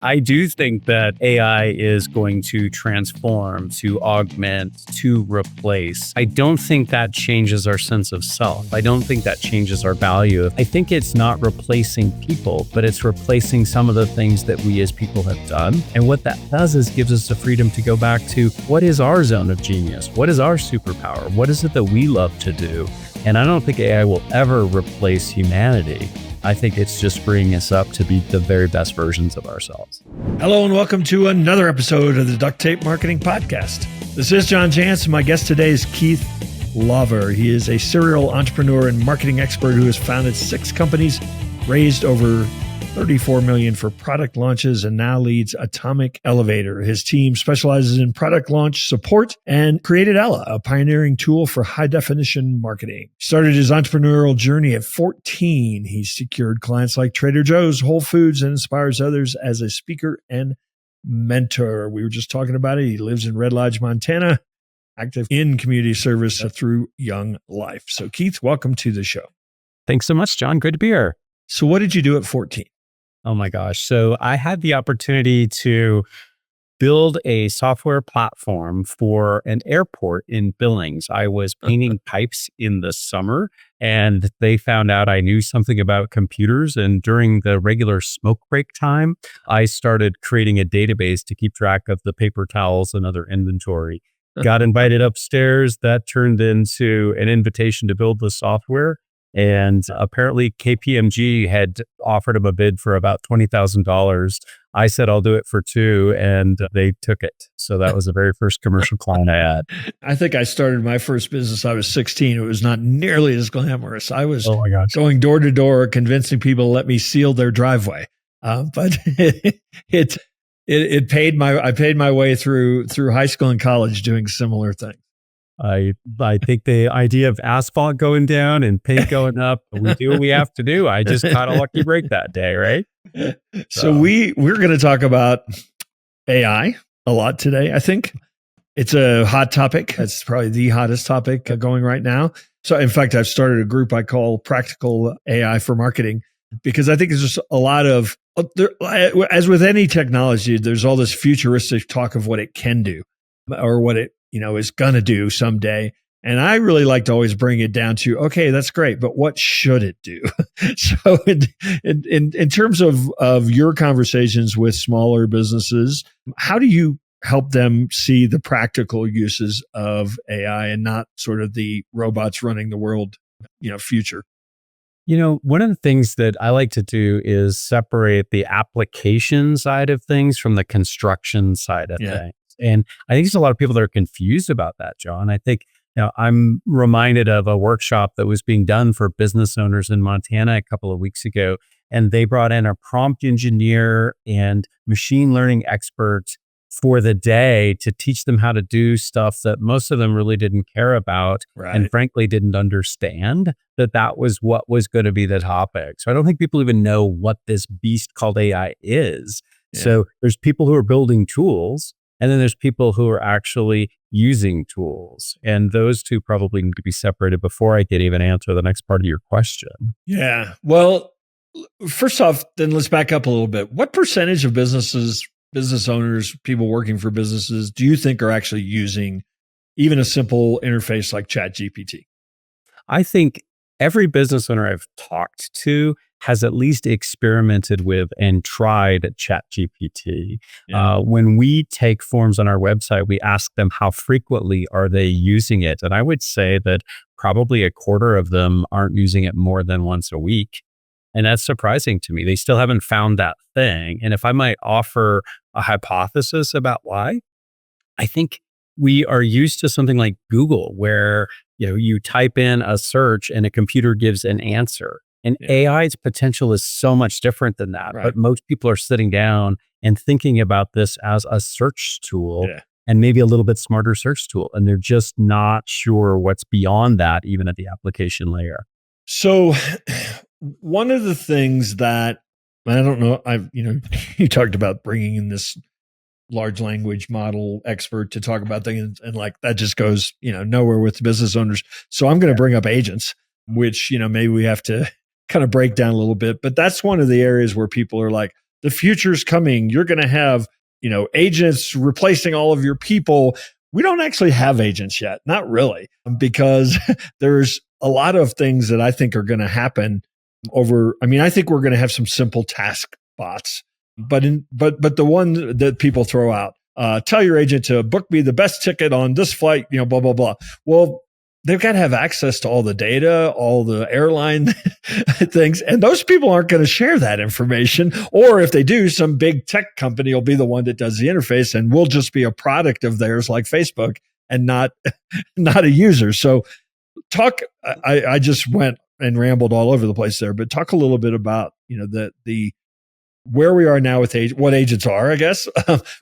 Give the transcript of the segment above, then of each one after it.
I do think that AI is going to transform, to augment, to replace. I don't think that changes our sense of self. I don't think that changes our value. I think it's not replacing people, but it's replacing some of the things that we as people have done. And what that does is gives us the freedom to go back to what is our zone of genius? What is our superpower? What is it that we love to do? And I don't think AI will ever replace humanity. I think it's just bringing us up to be the very best versions of ourselves. Hello and welcome to another episode of the Duct Tape Marketing Podcast. This is John Jantsch. My guest today is Keith Lauver. He is a serial entrepreneur and marketing expert who has founded 6 companies, raised over $34 million for product launches, and now leads Atomic Elevator. His team specializes in product launch support and created Ella, a pioneering tool for high-definition marketing. Started his entrepreneurial journey at 14. He secured clients like Trader Joe's, Whole Foods, and inspires others as a speaker and mentor. We were just talking about it. He lives in Red Lodge, Montana, active in community service through Young Life. So Keith, welcome to the show. Thanks so much, John. Good to be here. So what did you do at 14? Oh my gosh. So I had the opportunity to build a software platform for an airport in Billings. I was painting pipes in the summer and they found out I knew something about computers. And during the regular smoke break time, I started creating a database to keep track of the paper towels and other inventory. Got invited upstairs. That turned into an invitation to build the software. And apparently KPMG had offered him a bid for about $20,000. I said, I'll do it for 2, and they took it. So that was the very first commercial client I had. I think I started my first business. I was 16. It was not nearly as glamorous. I was going door to door, convincing people to let me seal their driveway. But it paid I paid my way through high school and college doing similar things. I think the idea of asphalt going down and paint going up, we do what we have to do. I just caught a lucky break that day, right? So we're going to talk about AI a lot today. I think it's a hot topic. It's probably the hottest topic going right now. So in fact, I've started a group I call Practical AI for Marketing, because I think there's just a lot of, as with any technology, there's all this futuristic talk of what it can do or what it is going to do someday. And I really like to always bring it down to, okay, that's great, but what should it do? So in terms of your conversations with smaller businesses, how do you help them see the practical uses of AI and not sort of the robots running the world, future? One of the things that I like to do is separate the application side of things from the construction side of things. And I think there's a lot of people that are confused about that, John. I think, I'm reminded of a workshop that was being done for business owners in Montana a couple of weeks ago. And they brought in a prompt engineer and machine learning expert for the day to teach them how to do stuff that most of them really didn't care about. Right. And frankly, didn't understand that was what was going to be the topic. So I don't think people even know what this beast called AI is. Yeah. So there's people who are building tools, and then there's people who are actually using tools. And those two probably need to be separated before I can even answer the next part of your question. Yeah. Well, first off, then let's back up a little bit. What percentage of business owners, people working for businesses, do you think are actually using even a simple interface like ChatGPT? I think every business owner I've talked to has at least experimented with and tried ChatGPT. Yeah. When we take forms on our website, we ask them how frequently are they using it. And I would say that probably a quarter of them aren't using it more than once a week. And that's surprising to me. They still haven't found that thing. And if I might offer a hypothesis about why, I think we are used to something like Google, where you type in a search and a computer gives an answer. And AI's potential is so much different than that. Right. But most people are sitting down and thinking about this as a search tool and maybe a little bit smarter search tool. And they're just not sure what's beyond that, even at the application layer. So one of the things that, I don't know, you talked about bringing in this large language model expert to talk about things, and like that just goes, nowhere with business owners. So I'm going to bring up agents, which, maybe we have to kind of break down a little bit, but that's one of the areas where people are like, the future's coming. You're going to have, agents replacing all of your people. We don't actually have agents yet. Not really, because there's a lot of things that I think are going to happen I think we're going to have some simple task bots, but the one that people throw out, tell your agent to book me the best ticket on this flight, blah, blah, blah. Well, they've got to have access to all the data, all the airline things. And those people aren't going to share that information. Or if they do, some big tech company will be the one that does the interface, and we'll just be a product of theirs like Facebook and not a user. So I just went and rambled all over the place there, but talk a little bit about, the where we are now with what agents are, I guess,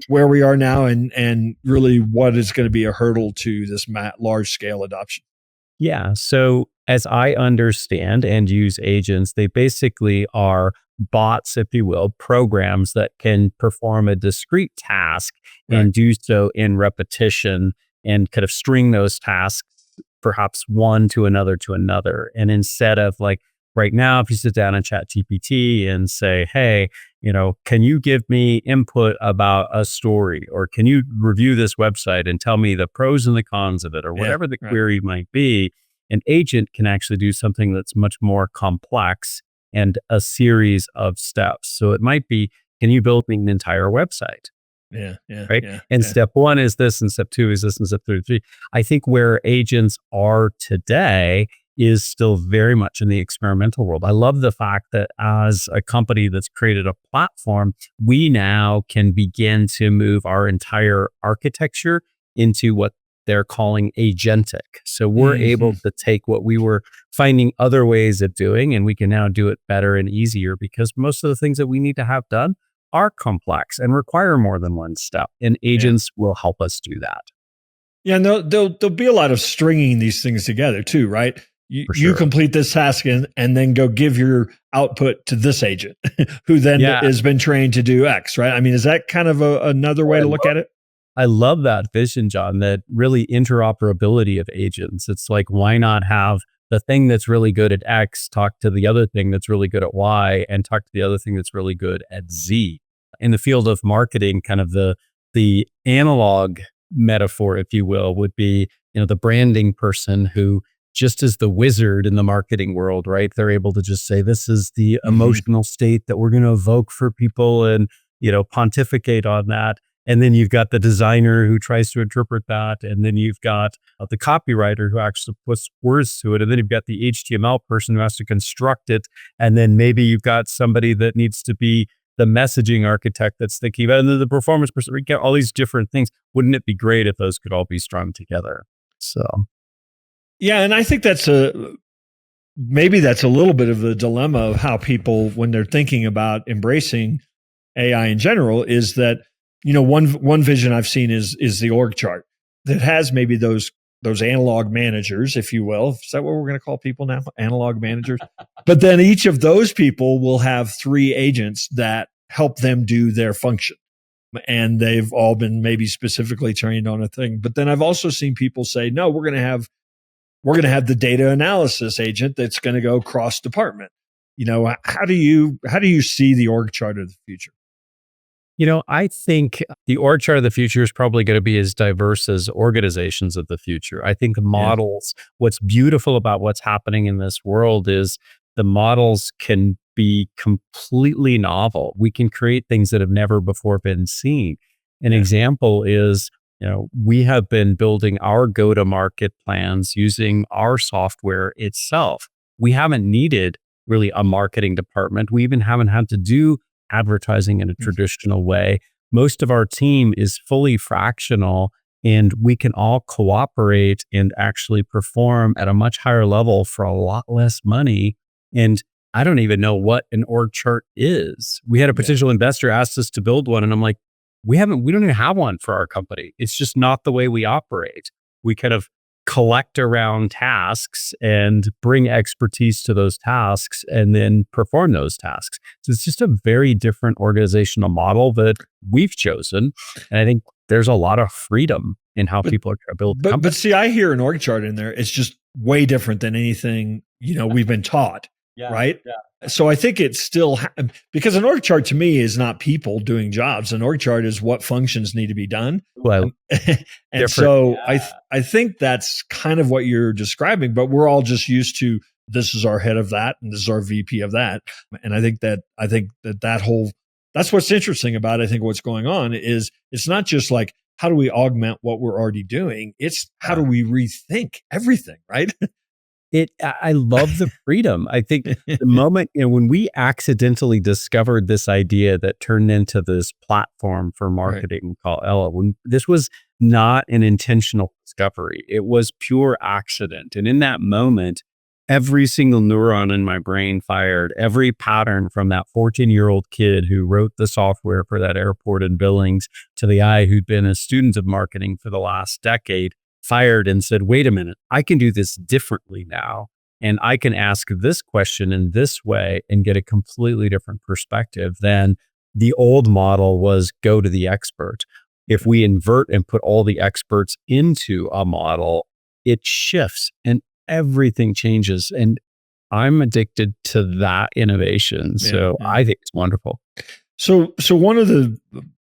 where we are now, and really what is going to be a hurdle to this large scale adoption. Yeah. So as I understand and use agents, they basically are bots, if you will, programs that can perform a discrete task and do so in repetition and kind of string those tasks, perhaps one to another. And instead of like right now, if you sit down and chat GPT and say, hey, can you give me input about a story, or can you review this website and tell me the pros and the cons of it, or whatever the query might be, an agent can actually do something that's much more complex and a series of steps. So it might be, can you build me an entire website? And step one is this, and step two is this, and step three. I think where agents are today is still very much in the experimental world. I love the fact that as a company that's created a platform, we now can begin to move our entire architecture into what they're calling agentic. So we're able to take what we were finding other ways of doing, and we can now do it better and easier, because most of the things that we need to have done are complex and require more than one step, and agents will help us do that. Yeah, and there'll be a lot of stringing these things together too, right? You complete this task and then go give your output to this agent who then has been trained to do X, right? I mean, is that kind of another way to look at it? I love that vision, John, that really interoperability of agents. It's like, why not have the thing that's really good at X talk to the other thing that's really good at Y, and talk to the other thing that's really good at Z? In the field of marketing, kind of the analog metaphor, if you will, would be, the branding person who just is the wizard in the marketing world, right? They're able to just say, this is the emotional state that we're going to evoke for people, and, pontificate on that. And then you've got the designer who tries to interpret that. And then you've got the copywriter who actually puts words to it. And then you've got the HTML person who has to construct it. And then maybe you've got somebody that needs to be the messaging architect that's thinking about it. And then the performance person. We get all these different things. Wouldn't it be great if those could all be strung together? So. Yeah. And I think maybe that's a little bit of the dilemma of how people, when they're thinking about embracing AI in general, is that, one vision I've seen is the org chart that has maybe those analog managers, if you will. Is that what we're going to call people now? Analog managers. But then each of those people will have 3 agents that help them do their function. And they've all been maybe specifically trained on a thing. But then I've also seen people say, no, we're going to have the data analysis agent that's going to go cross department. How do you see the org chart of the future? I think the org chart of the future is probably going to be as diverse as organizations of the future. I think the models, what's beautiful about what's happening in this world is the models can be completely novel. We can create things that have never before been seen. An example is, we have been building our go-to-market plans using our software itself. We haven't needed really a marketing department. We even haven't had to do advertising in a traditional way. Most of our team is fully fractional, and we can all cooperate and actually perform at a much higher level for a lot less money. And I don't even know what an org chart is. We had a potential investor ask us to build one, and I'm like, we don't even have one for our company. It's just not the way we operate. We kind of collect around tasks and bring expertise to those tasks and then perform those tasks. So it's just a very different organizational model that we've chosen. And I think there's a lot of freedom in how people are going to build companies. But see, I hear an org chart in there. It's just way different than anything, we've been taught, right? Yeah. So I think it's still because an org chart to me is not people doing jobs. An org chart is what functions need to be done. Well, and so I think that's kind of what you're describing, but we're all just used to this is our head of that and this is our VP of that. And I think that whole that's what's interesting about it. I think what's going on is it's not just like how do we augment what we're already doing? It's how do we rethink everything, right? I love the freedom. I think the moment, when we accidentally discovered this idea that turned into this platform for marketing called Ella, when this was not an intentional discovery, it was pure accident. And in that moment, every single neuron in my brain fired, every pattern from that 14-year-old kid who wrote the software for that airport in Billings to the guy who'd been a student of marketing for the last decade fired and said, wait a minute, I can do this differently now. And I can ask this question in this way and get a completely different perspective than the old model was go to the expert. If we invert and put all the experts into a model, it shifts and everything changes. And I'm addicted to that innovation. So I think it's wonderful. So one of the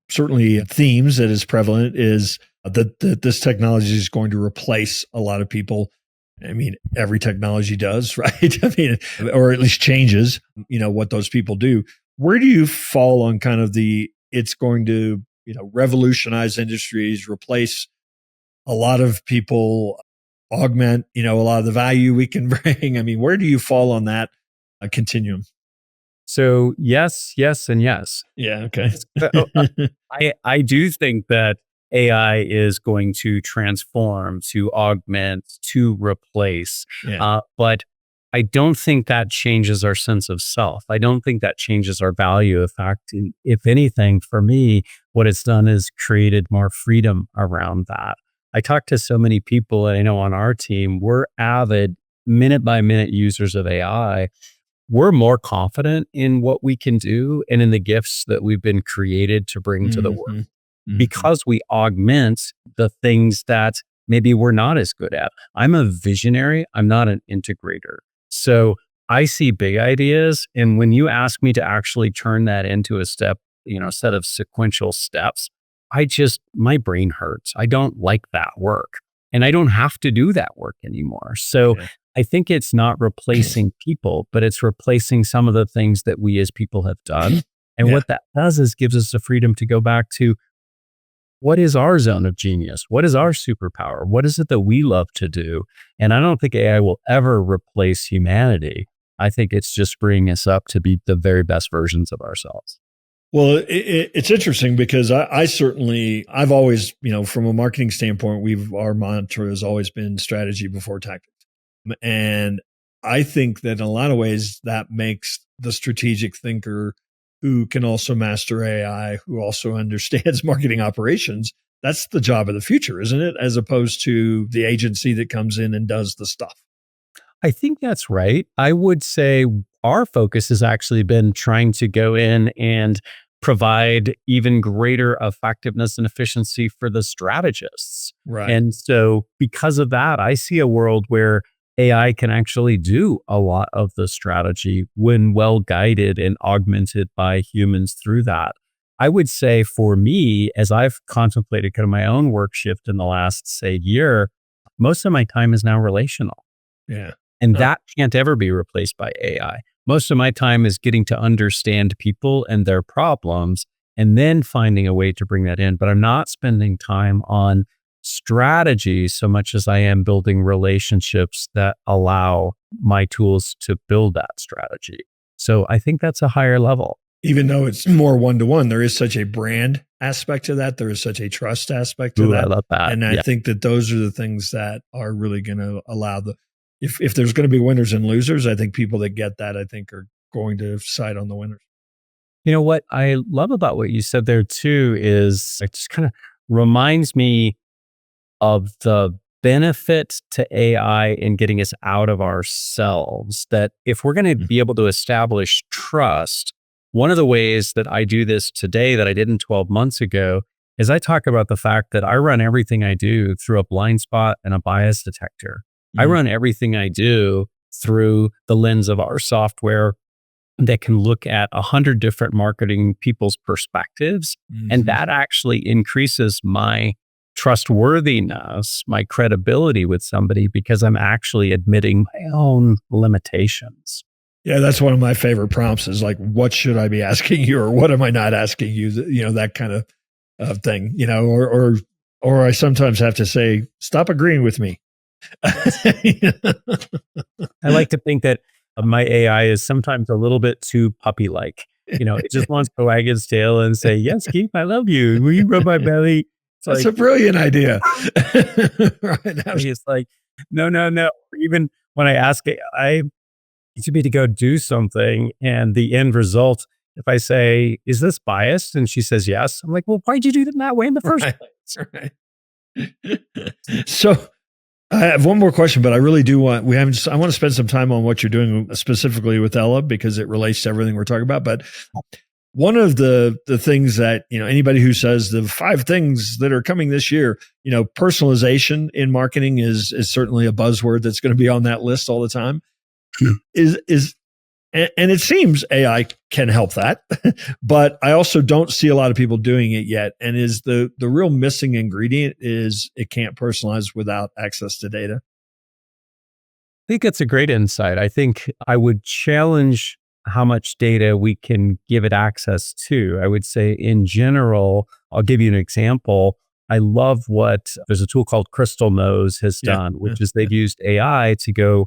certainly themes that is prevalent is that this technology is going to replace a lot of people. I mean, every technology does, right? I mean, or at least changes, what those people do. Where do you fall on kind of it's going to, revolutionize industries, replace a lot of people, augment, a lot of the value we can bring? I mean, where do you fall on that continuum? So yes, and yes. Yeah. Okay. I do think that AI is going to transform, to augment, to replace. But I don't think that changes our sense of self. I don't think that changes our value. In fact, if anything, for me, what it's done is created more freedom around that. I talk to so many people, and I know on our team, we're avid minute by minute users of AI. We're more confident in what we can do and in the gifts that we've been created to bring to the world because we augment the things that maybe we're not as good at. I'm a visionary. I'm not an integrator. So I see big ideas. And when you ask me to actually turn that into a set of sequential steps, my brain hurts. I don't like that work. And I don't have to do that work anymore. So I think it's not replacing people, but it's replacing some of the things that we as people have done. And what that does is gives us the freedom to go back to what is our zone of genius? What is our superpower? What is it that we love to do? And I don't think AI will ever replace humanity. I think it's just bringing us up to be the very best versions of ourselves. Well, it's interesting because I've always, from a marketing standpoint, our mantra has always been strategy before tactics. And I think that in a lot of ways that makes the strategic thinker who can also master AI, who also understands marketing operations. That's the job of the future, isn't it? As opposed to the agency that comes in and does the stuff. I think that's right. I would say our focus has actually been trying to go in and provide even greater effectiveness and efficiency for the strategists. Right. And so because of that, I see a world where AI can actually do a lot of the strategy when well guided and augmented by humans through that. I would say for me, as I've contemplated kind of my own work shift in the last, say, year, most of my time is now relational. Yeah. And that can't ever be replaced by AI. Most of my time is getting to understand people and their problems and then finding a way to bring that in. But I'm not spending time on strategy so much as I am building relationships that allow my tools to build that strategy. So I think that's a higher level. Even though it's more one-to-one, there is such a brand aspect to that. There is such a trust aspect to that. I love that. And I think that those are the things that are really going to allow if there's going to be winners and losers, I think people that get that, I think are going to side on the winners. You know what I love about what you said there too is it just kind of reminds me of the benefit to AI in getting us out of ourselves, that if we're going to be able to establish trust, one of the ways that I do this today that I didn't 12 months ago is I talk about the fact that I run everything I do through a blind spot and a bias detector. I run everything I do through the lens of our software that can look at 100 different marketing people's perspectives. And that actually increases my trustworthiness, my credibility with somebody, because I'm actually admitting my own limitations. Yeah, that's one of my favorite prompts is like, what should I be asking you, or what am I not asking you? That kind of thing, or I sometimes have to say, stop agreeing with me. I like to think that my AI is sometimes a little bit too puppy-like. It just wants to wag its tail and say, yes, Keith, I love you. Will you rub my belly? That's a brilliant idea. Right. It's like, no, no, no. Even when I ask AI to me to go do something, and the end result, if I say, is this biased? And she says, yes. I'm like, well, why'd you do it that way in the first place? Right. So I have one more question, but I really do want, I want to spend some time on what you're doing specifically with Ella, because it relates to everything we're talking about. But one of the things that, anybody who says the 5 things that are coming this year, personalization in marketing is certainly a buzzword that's going to be on that list all the time. And it seems AI can help that, but I also don't see a lot of people doing it yet. And is the real missing ingredient is it can't personalize without access to data. I think that's a great insight. I think I would challenge how much data we can give it access to. I would say in general, I'll give you an example. I love what there's a tool called Crystal Knows has done, which is they've used AI to go,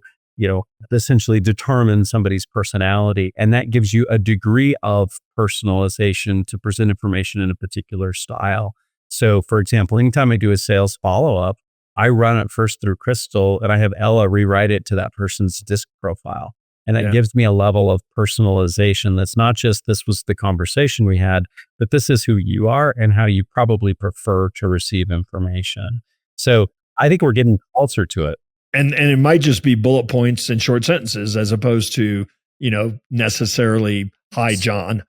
essentially determine somebody's personality. And that gives you a degree of personalization to present information in a particular style. So for example, anytime I do a sales follow-up, I run it first through Crystal, and I have Ella rewrite it to that person's disc profile. And that gives me a level of personalization that's not just this was the conversation we had, but this is who you are and how you probably prefer to receive information. So I think we're getting closer to it. And it might just be bullet points and short sentences as opposed to, necessarily, hi, John.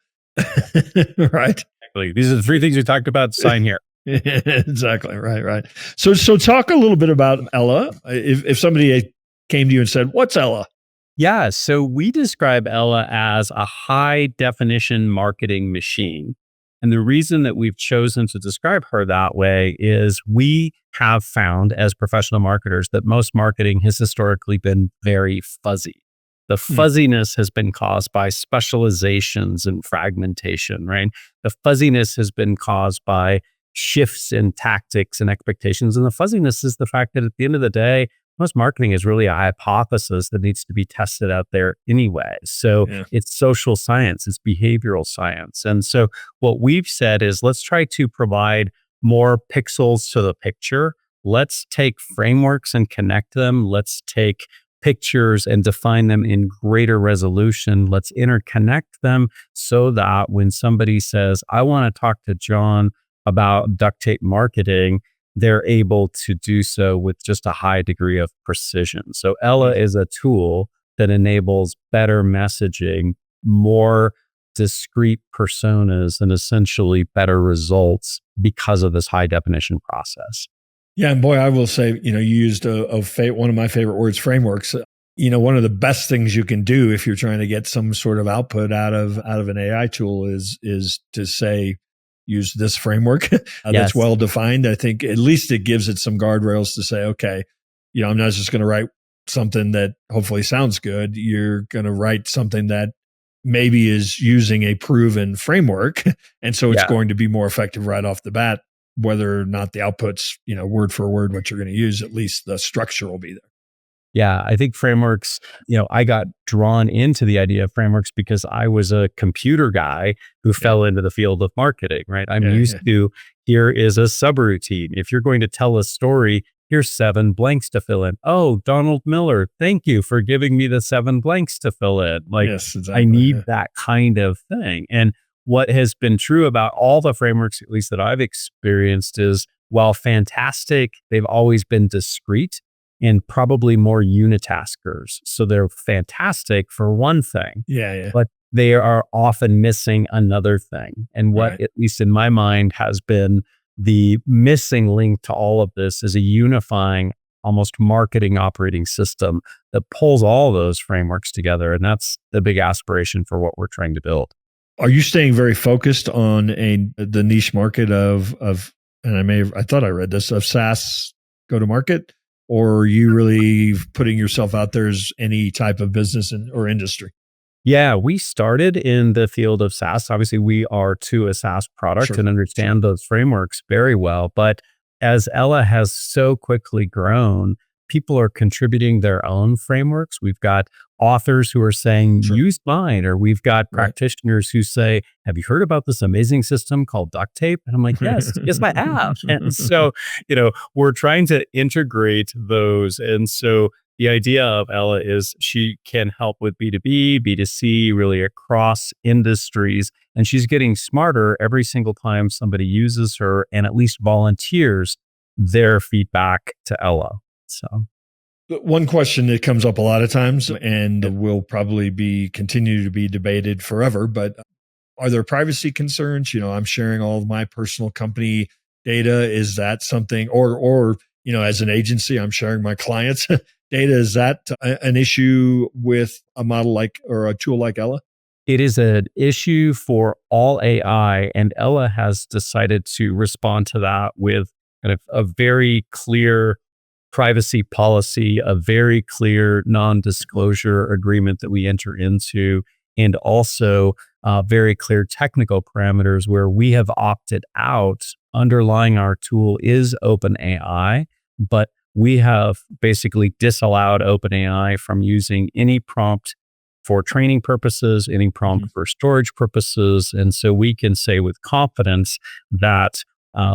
Right? Exactly. These are the 3 things we talked about. Sign here. Exactly. Right. So talk a little bit about Ella. If somebody came to you and said, what's Ella? Yeah. So we describe Ella as a high definition marketing machine. And the reason that we've chosen to describe her that way is we have found as professional marketers that most marketing has historically been very fuzzy. The fuzziness has been caused by specializations and fragmentation, right? The fuzziness has been caused by shifts in tactics and expectations. And the fuzziness is the fact that at the end of the day, most marketing is really a hypothesis that needs to be tested out there anyway. So it's social science, it's behavioral science. And so what we've said is let's try to provide more pixels to the picture. Let's take frameworks and connect them. Let's take pictures and define them in greater resolution. Let's interconnect them so that when somebody says, I want to talk to John about duct tape marketing, they're able to do so with just a high degree of precision. So Ella is a tool that enables better messaging, more discrete personas, and essentially better results because of this high definition process. Yeah. And boy, I will say, you used one of my favorite words, frameworks. One of the best things you can do if you're trying to get some sort of output out of an AI tool is to say, use this framework that's well defined. I think at least it gives it some guardrails to say, okay, I'm not just going to write something that hopefully sounds good. You're going to write something that maybe is using a proven framework. And so it's going to be more effective right off the bat, whether or not the output's, word for word what you're going to use, at least the structure will be there. Yeah, I think frameworks, I got drawn into the idea of frameworks because I was a computer guy who fell into the field of marketing, right? I'm used to, here is a subroutine. If you're going to tell a story, here's 7 blanks to fill in. Oh, Donald Miller, thank you for giving me the 7 blanks to fill in. Like, I need that kind of thing. And what has been true about all the frameworks, at least that I've experienced, is while fantastic, they've always been discrete and probably more unitaskers. So they're fantastic for one thing, but they are often missing another thing. And what, at least in my mind, has been the missing link to all of this is a unifying almost marketing operating system that pulls all those frameworks together. And that's the big aspiration for what we're trying to build. Are you staying very focused on the niche market of and I thought I read this, of SaaS go to market, or are you really putting yourself out there as any type of business or industry? Yeah, we started in the field of SaaS. Obviously, we are to a SaaS product and understand those frameworks very well. But as Ella has so quickly grown, people are contributing their own frameworks. We've got authors who are saying, use mine, or we've got practitioners who say, have you heard about this amazing system called duct tape? And I'm like, yes, I have. And so, we're trying to integrate those. And so the idea of Ella is she can help with B2B, B2C, really across industries. And she's getting smarter every single time somebody uses her and at least volunteers their feedback to Ella. So one question that comes up a lot of times and will probably continue to be debated forever, but are there privacy concerns? I'm sharing all of my personal company data. Is that something, or as an agency, I'm sharing my clients' data. Is that an issue with a model or a tool like Ella? It is an issue for all AI, and Ella has decided to respond to that with kind of a very clear privacy policy, a very clear non-disclosure agreement that we enter into, and also very clear technical parameters where we have opted out. Underlying our tool is OpenAI, but we have basically disallowed OpenAI from using any prompt for training purposes, any prompt for storage purposes. And so we can say with confidence that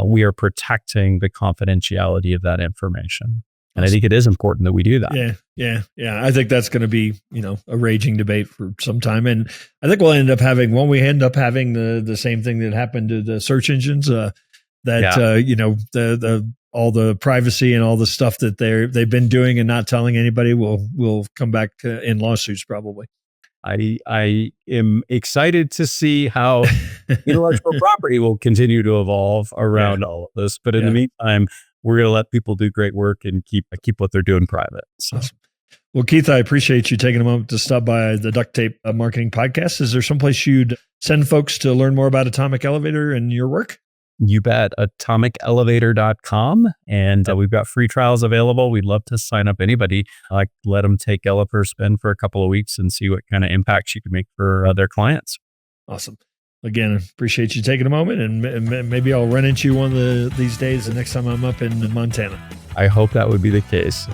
we are protecting the confidentiality of that information. And I think it is important that we do that. Yeah. I think that's going to be, a raging debate for some time. And I think we'll end up having the same thing that happened to the search engines, all the privacy and all the stuff that they've been doing and not telling anybody will come back in lawsuits probably. I am excited to see how intellectual property will continue to evolve around all of this. But in the meantime, we're going to let people do great work and keep what they're doing private. So. Awesome. Well, Keith, I appreciate you taking a moment to stop by the Duct Tape Marketing Podcast. Is there someplace you'd send folks to learn more about Atomic Elevator and your work? You bet. AtomicElevator.com. And we've got free trials available. We'd love to sign up anybody. Let them take Ella for a spin for a couple of weeks and see what kind of impact she can make for their clients. Awesome. Again, appreciate you taking a moment, and maybe I'll run into you one of these days the next time I'm up in Montana. I hope that would be the case.